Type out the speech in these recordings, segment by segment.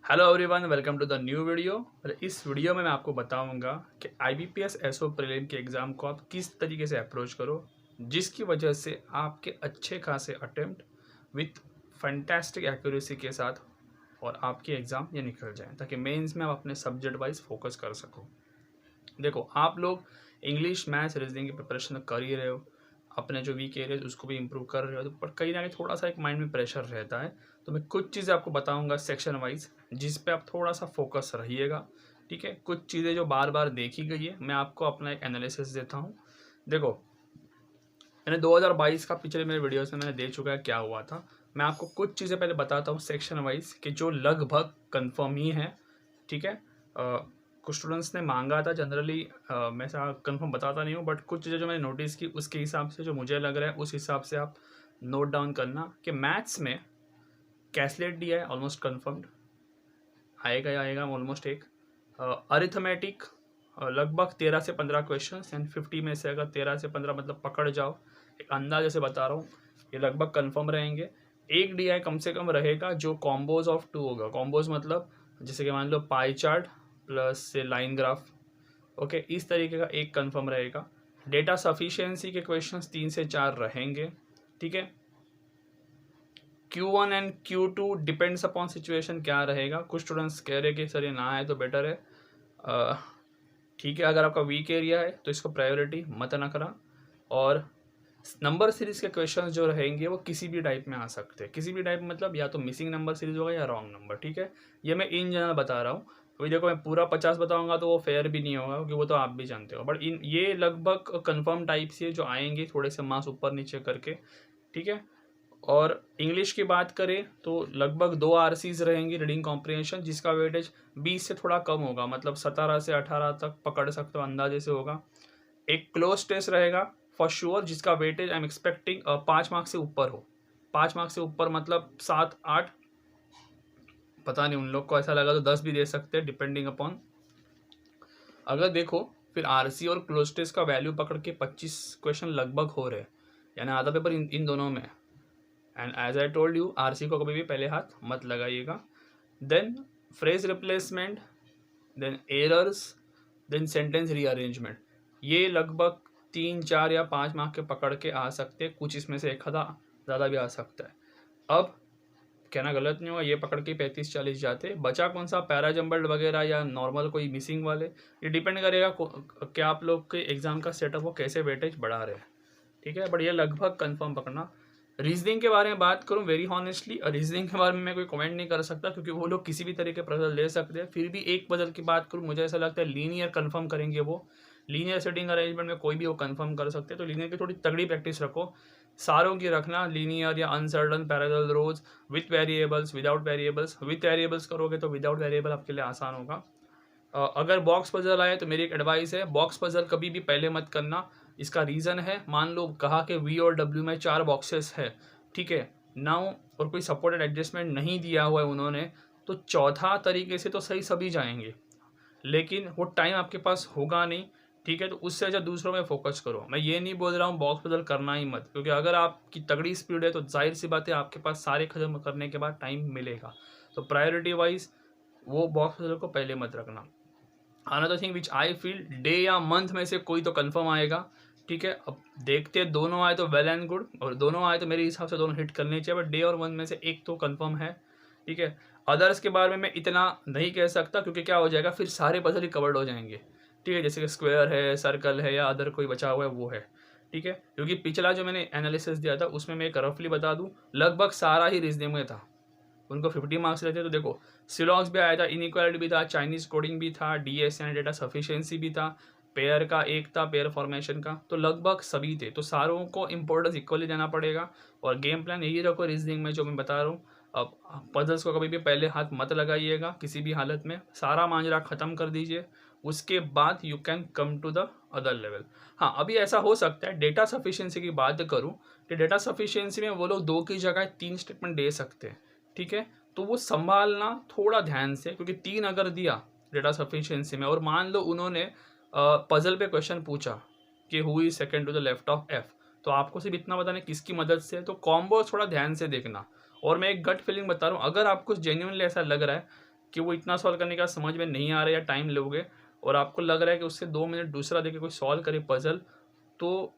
Hello everyone, welcome to the new video. और इस video में मैं आपको बताऊंगा कि IBPS SO प्रीलिम के एग्ज़ाम को आप किस तरीके से अप्रोच करो, जिसकी वजह से आपके अच्छे खासे अटेम्प्ट विथ फैंटास्टिक एक्यूरेसी के साथ और आपके एग्ज़ाम ये निकल जाए, ताकि मेंस में आप अपने सब्जेक्ट वाइज फोकस कर सको। देखो, आप लोग इंग्लिश, मैथ्स, रीजनिंग की प्रिपरेशन कर ही रहे हो, अपने जो वीक एरियाज उसको भी इम्प्रूव कर रहे हो, पर कहीं ना कहीं थोड़ा सा एक माइंड में प्रेशर रहता है। तो मैं कुछ चीज़ें आपको बताऊंगा सेक्शन वाइज, जिस पे आप थोड़ा सा फोकस रहिएगा। ठीक है, कुछ चीज़ें जो बार बार देखी गई है, मैं आपको अपना एक एनालिसिस देता हूँ। देखो, मैंने 2022 का पिछले मेरे वीडियोस में मैंने दे चुका है क्या हुआ था। मैं आपको कुछ चीज़ें पहले बताता हूँ सेक्शन वाइज, कि जो लगभग कंफर्म ही है। ठीक है, कुछ स्टूडेंट्स ने मांगा था जनरली, मैं कंफर्म बताता नहीं हूँ, बट कुछ चीज़ें जो मैंने नोटिस की उसके हिसाब से जो मुझे लग रहा है उस हिसाब से आप नोट डाउन करना। कि मैथ्स में कैसलेट दिया है, ऑलमोस्ट कन्फर्म्ड आएगा ही आएगा ऑलमोस्ट एक। अरिथमेटिक लगभग 13 से 15 क्वेश्चन एंड 50 में से अगर 13 से 15 मतलब पकड़ जाओ, एक अंदाजे से बता रहा हूँ, ये लगभग कंफर्म रहेंगे। एक DI कम से कम रहेगा जो कॉम्बोज ऑफ 2 होगा। कॉम्बोज मतलब जैसे कि मान लो पाई चार्ट प्लस से लाइन ग्राफ। ओके, इस तरीके का एक कंफर्म रहेगा। डेटा सफिशिएंसी के क्वेश्चंस 3 से 4 रहेंगे। ठीक है, Q1 and Q2 depends upon situation क्या रहेगा। कुछ स्टूडेंट्स कह रहे कि सर ये ना आए तो बेटर है। ठीक है, अगर आपका वीक एरिया है तो इसको प्रायोरिटी मत ना करा। और नंबर सीरीज के क्वेश्चंस जो रहेंगे वो किसी भी टाइप में आ सकते हैं। किसी भी टाइप मतलब या तो मिसिंग नंबर सीरीज होगा या रॉन्ग नंबर। ठीक है, ये मैं इन जनरल बता रहा हूँ। अभी देखो, मैं पूरा 50 बताऊंगा तो वो फेयर भी नहीं होगा, क्योंकि वो तो आप भी जानते हो, बट इन ये लगभग कंफर्म टाइप से जो आएंगे, थोड़े से मार्क्स ऊपर नीचे करके। ठीक है, और इंग्लिश की बात करें तो लगभग 2 RCs रहेंगी, रीडिंग कॉम्प्रिहेंशन, जिसका वेटेज 20 से थोड़ा कम होगा, मतलब 17 से 18 तक पकड़ सकते हो, अंदाजे से होगा। एक क्लोज टेस्ट रहेगा फॉर श्योर, जिसका weightage I am expecting 5 marks से ऊपर हो। 5 मार्क्स से ऊपर मतलब 7-8, पता नहीं, उन लोग को ऐसा लगा तो 10 भी दे सकते हैं, डिपेंडिंग अपॉन। अगर देखो, फिर RC और क्लोज टेस्ट का वैल्यू पकड़ के 25 क्वेश्चन लगभग हो रहे हैं, यानी आधा पेपर इन दोनों में। And as I told you, RC को कभी भी पहले हाथ मत लगाइएगा। Then phrase replacement, then errors, then sentence rearrangement, ये लगभग 3-4 या 5 मार्क के पकड़ के आ सकते हैं। कुछ इसमें से एक आधा ज़्यादा भी आ सकता है। अब कहना गलत नहीं होगा, ये पकड़ के 35-40 जाते। बचा कौन सा, पैरा जम्बल्ड वगैरह या नॉर्मल कोई मिसिंग वाले, ये डिपेंड करेगा कि आप लोग के एग्ज़ाम का सेटअप वो कैसे वेटेज बढ़ा रहे हैं। ठीक है, बट ये लगभग कंफर्म पकड़ना। रीजनिंग के बारे में बात करूं, वेरी हॉनेस्टली रीजनिंग के बारे में मैं कोई कमेंट नहीं कर सकता, क्योंकि वो लोग किसी भी तरीके के पजल ले सकते हैं। फिर भी एक पजल की बात करूं, मुझे ऐसा लगता है लीनियर कंफर्म करेंगे वो। लीनियर सेटिंग अरेंजमेंट में कोई भी वो कंफर्म कर सकते हैं, तो लीनियर की थोड़ी तगड़ी प्रैक्टिस रखो। सारों की रखना, लीनियर या uncertain, parallel rose, with variables, without variables. With variables करोगे तो विदाउट वेरिएबल आपके लिए आसान होगा। अगर बॉक्स पजल आए तो मेरी एक एडवाइस है, बॉक्स पजल कभी भी पहले मत करना। इसका रीज़न है, मान लो कहा कि V और W में 4 बॉक्सेस है, ठीक है नाउ, और कोई सपोर्टेड एडजस्टमेंट नहीं दिया हुआ है उन्होंने, तो चौथा तरीके से तो सही सभी जाएंगे, लेकिन वो टाइम आपके पास होगा नहीं। ठीक है, तो उससे अच्छा दूसरों में फोकस करो। मैं ये नहीं बोल रहा हूँ बॉक्स पजल करना ही मत, क्योंकि अगर आपकी तगड़ी स्पीड है तो जाहिर सी बात है आपके पास सारे खत्म करने के बाद टाइम मिलेगा। तो प्रायोरिटी वाइज वो बॉक्स पजल को पहले मत रखना। Another thing which I feel, day या मंथ में से कोई तो कंफर्म आएगा। ठीक है, अब देखते हैं, दोनों आए तो वेल एंड गुड, और दोनों आए तो मेरे हिसाब से दोनों हिट करने चाहिए, बट डे और मंथ में से एक तो कंफर्म है। ठीक है, अदर्स के बारे में मैं इतना नहीं कह सकता, क्योंकि क्या हो जाएगा, फिर सारे पजल ही कवर्ड हो जाएंगे। ठीक है, जैसे कि स्क्वायर है, सर्कल है, या अदर कोई बचा हुआ है वो है। ठीक है, क्योंकि पिछला जो मैंने एनालिसिस दिया था उसमें मैं एक रफली बता दूं, लगभग सारा ही रीजनिंग में था। उनको 50 मार्क्स रहते, तो देखो सिलॉक्स भी आया था, इनइक्वालिटी भी था, चाइनीज कोडिंग भी था, DSA एंड डेटा सफिशिएंसी भी था, पेयर का एक था, पेयर फॉर्मेशन का, तो लगभग सभी थे। तो सारों को इंपॉर्टेंस इक्वली देना पड़ेगा। और गेम प्लान यही रखो रीजनिंग में जो मैं बता रहा हूँ। अब पजल्स को कभी भी पहले हाथ मत लगाइएगा किसी भी हालत में, सारा मांजरा ख़त्म कर दीजिए, उसके बाद you can come to the other level. हाँ, अभी ऐसा हो सकता है, डेटा सफिशिएंसी की बात करूँ कि डेटा सफिशिएंसी में वो लोग 2 की जगह 3 स्टेटमेंट दे सकते हैं। ठीक है, तो वो संभालना थोड़ा ध्यान से, क्योंकि 3 अगर दिया डेटा सफिशिएंसी में, और मान लो उन्होंने पजल पे क्वेश्चन पूछा कि who is second to the left of F, तो आपको सिर्फ इतना बताना किसकी मदद से, तो कॉम्बो थोड़ा ध्यान से देखना। और मैं एक गट फीलिंग बता रहा हूँ, अगर आपको जेन्युइनली ऐसा लग रहा है कि वो इतना सॉल्व करने का समझ में नहीं आ रहा है या टाइम लोगे और आपको लग रहा है कि उससे 2 मिनट दूसरा देके कोई सॉल्व करे पजल, तो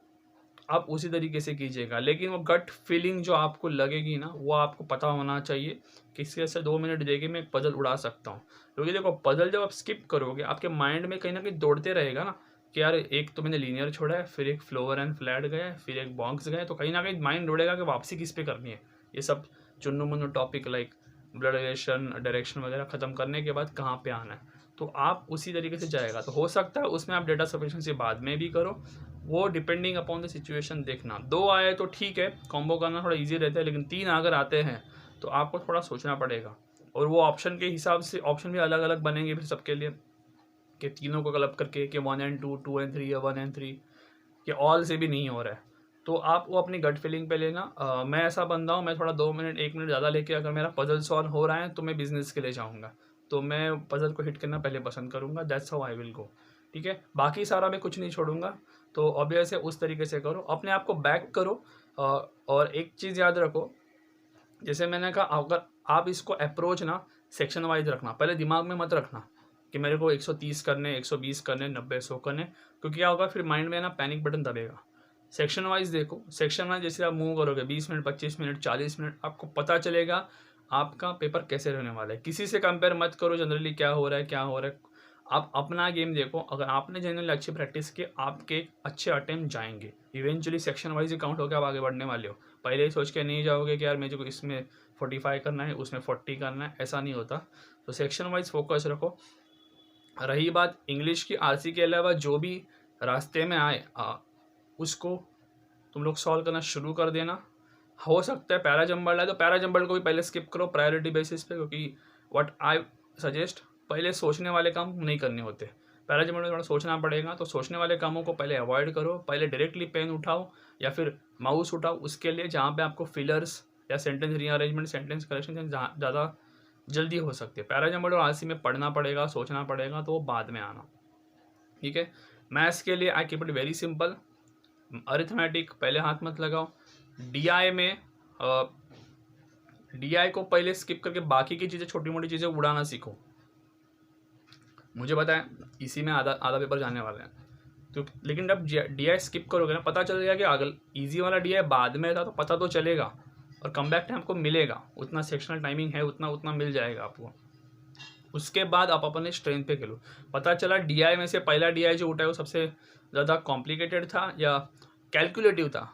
आप उसी तरीके से कीजिएगा। लेकिन वो गट फीलिंग जो आपको लगेगी ना, वो आपको पता होना चाहिए कि इसके से 2 मिनट देके मैं एक पजल उड़ा सकता हूँ। क्योंकि देखो पजल जब आप स्किप करोगे आपके माइंड में कहीं ना कहीं दौड़ते रहेगा ना कि यार एक तो मैंने लीनियर छोड़ा है, फिर एक फ्लोवर एंड फ्लैट गया, फिर एक बॉक्स गए, तो कहीं ना कहीं माइंड दौड़ेगा कि वापसी किस पे करनी है। ये सब Chunnu Munnu topic like blood relation, direction वगैरह ख़त्म करने के बाद कहाँ पे आना है, तो आप उसी तरीके से जाएगा। तो हो सकता है उसमें आप डेटा सफिशिएंसी बाद में भी करो, वो डिपेंडिंग अपॉन द सिचुएशन देखना। 2 आए तो ठीक है, कॉम्बो करना थोड़ा इजी रहता है, लेकिन 3 अगर आते हैं तो आपको थोड़ा सोचना पड़ेगा। और वो ऑप्शन के हिसाब से ऑप्शन भी अलग अलग बनेंगे फिर सबके लिए, कि तीनों को क्लब करके कि 1 and 2, 2 and 3 या 1 and 3, कि ऑल से भी नहीं हो रहा है। तो आप वो अपनी गट फीलिंग पे लेना। मैं ऐसा बंदा हूँ, मैं थोड़ा 2 मिनट 1 मिनट ज़्यादा लेके अगर मेरा पजल सॉल्व हो रहा है तो मैं बिजनेस के लिए जाऊँगा, तो मैं पजल को हिट करना पहले पसंद करूँगा। That's how I will go. ठीक है, बाकी सारा मैं कुछ नहीं छोड़ूंगा। तो ऑब्वियस है उस तरीके से करो, अपने आप को बैक करो। और एक चीज़ याद रखो, जैसे मैंने कहा, अगर आप इसको अप्रोच ना सेक्शन वाइज रखना, पहले दिमाग में मत रखना कि मेरे को 130 करने, 120 करने, 90, 100 करने, क्योंकि क्या होगा फिर माइंड में ना पैनिक बटन दबेगा। सेक्शन वाइज देखो, सेक्शन वाइज जैसे आप मूव करोगे 20 मिनट, 25 मिनट, 40 मिनट, आपको पता चलेगा आपका पेपर कैसे रहने वाला है। किसी से कंपेयर मत करो जनरली क्या हो रहा है क्या हो रहा है, आप अपना गेम देखो। अगर आपने जनरली अच्छी प्रैक्टिस की, आपके अच्छे अटेम्प्ट जाएंगे, इवेंचुअली सेक्शन वाइज ही काउंट होकर आप आगे बढ़ने वाले हो। पहले ही सोच के नहीं जाओगे कि यार मुझे को इसमें 45 करना है, उसमें 40 करना है, ऐसा नहीं होता। तो सेक्शन वाइज फोकस रखो। रही बात इंग्लिश की, आरसी के अलावा जो भी रास्ते में आए उसको तुम लोग सॉल्व करना शुरू कर देना। हो सकता है पैरा जंबल है तो पैरा जंबल को भी पहले स्किप करो प्रायोरिटी बेसिस पे, क्योंकि व्हाट आई सजेस्ट, पहले सोचने वाले काम नहीं करने होते। पैरा जंबल में थोड़ा सोचना पड़ेगा, तो सोचने वाले कामों को पहले अवॉइड करो। पहले डायरेक्टली पेन उठाओ या फिर माउस उठाओ उसके लिए, जहाँ पे आपको फिलर्स या सेंटेंस रीअरेंजमेंट, सेंटेंस करेक्शन ज़्यादा जल्दी हो सकती है। पैरा जंबल और आरसी में पढ़ना पड़ेगा, सोचना पड़ेगा, तो वो बाद में आना। ठीक है, मैथ्स के लिए I keep it very simple. Arithmetic पहले हाथ मत लगाओ। डीआई में डीआई को पहले स्किप करके बाकी की चीज़ें, छोटी मोटी चीज़ें उड़ाना सीखो। मुझे पता है इसी में आधा पेपर जाने वाले हैं, तो लेकिन जब डीआई स्किप करोगे ना, पता चलेगा कि अगल इजी वाला डीआई बाद में था, तो पता तो चलेगा और कम बैक टाइम आपको मिलेगा, उतना सेक्शनल टाइमिंग है, उतना मिल जाएगा आपको। उसके बाद आप अपने स्ट्रेंथ पे खेलो। पता चला डीआई में से पहला डीआई जो उठा है वो सबसे ज़्यादा कॉम्प्लिकेटेड था या कैलकुलेटिव था,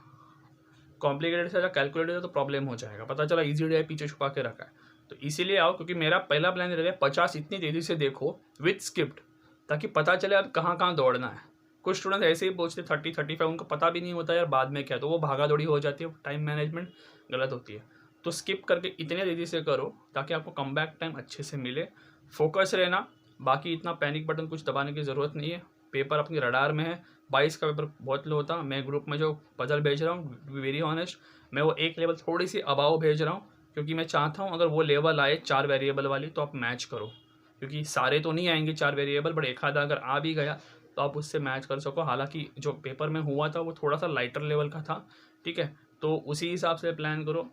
कॉम्प्लिकेटेड था या कैलकुलेटिव था, तो प्रॉब्लम हो जाएगा। पता चला इजी डीआई पीछे छुपा के रखा है, तो इसीलिए आओ, क्योंकि मेरा पहला प्लान रहेगा 50 इतनी तेज़ी से देखो विथ स्क्रिप्ट, ताकि पता चले आप कहाँ कहाँ दौड़ना है। कुछ स्टूडेंट ऐसे ही पूछते 30, 35, उनको पता भी नहीं होता यार बाद में क्या, तो वो भागा दौड़ी हो जाती है, टाइम मैनेजमेंट गलत होती है। तो स्किप करके इतने तेज़ी से करो ताकि आपको कम बैक टाइम अच्छे से मिले। फोकस रहना, बाकी इतना पैनिक बटन कुछ दबाने की ज़रूरत नहीं है। पेपर अपनी रडार में है। 22 का पेपर बहुत लो होता। मैं ग्रुप में जो पजल भेज रहा हूँ, वेरी ऑनेस्ट, मैं वो एक लेवल थोड़ी सी अबाव भेज रहा हूँ, क्योंकि मैं चाहता हूँ अगर वो लेवल आए 4 वेरिएबल वाली तो आप मैच करो, क्योंकि सारे तो नहीं आएंगे 4 वेरिएबल, बट एक आधा अगर आ भी गया तो आप उससे मैच कर सको। हालांकि जो पेपर में हुआ था वो थोड़ा सा लाइटर लेवल का था, ठीक है, तो उसी हिसाब से प्लान करो।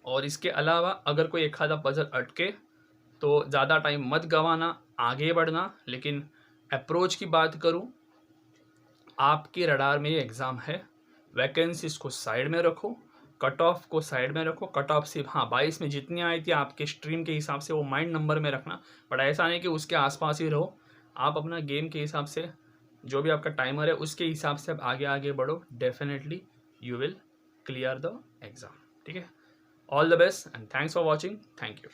और इसके अलावा अगर कोई एक आधा पजल अटके तो ज़्यादा टाइम मत गंवाना, आगे बढ़ना। लेकिन अप्रोच की बात करूँ, आपके रडार में ये एग्ज़ाम है, वैकेंसीज को साइड में रखो, कट ऑफ को साइड में रखो। कट ऑफ सिर्फ 22 में जितनी आई थी आपके स्ट्रीम के हिसाब से वो माइंड नंबर में रखना, बट ऐसा नहीं कि उसके आसपास ही रहो। आप अपना गेम के हिसाब से, जो भी आपका टाइमर है उसके हिसाब से आप आगे बढ़ो। Definitely you will clear the exam. ठीक है, all the best and thanks for watching. Thank you.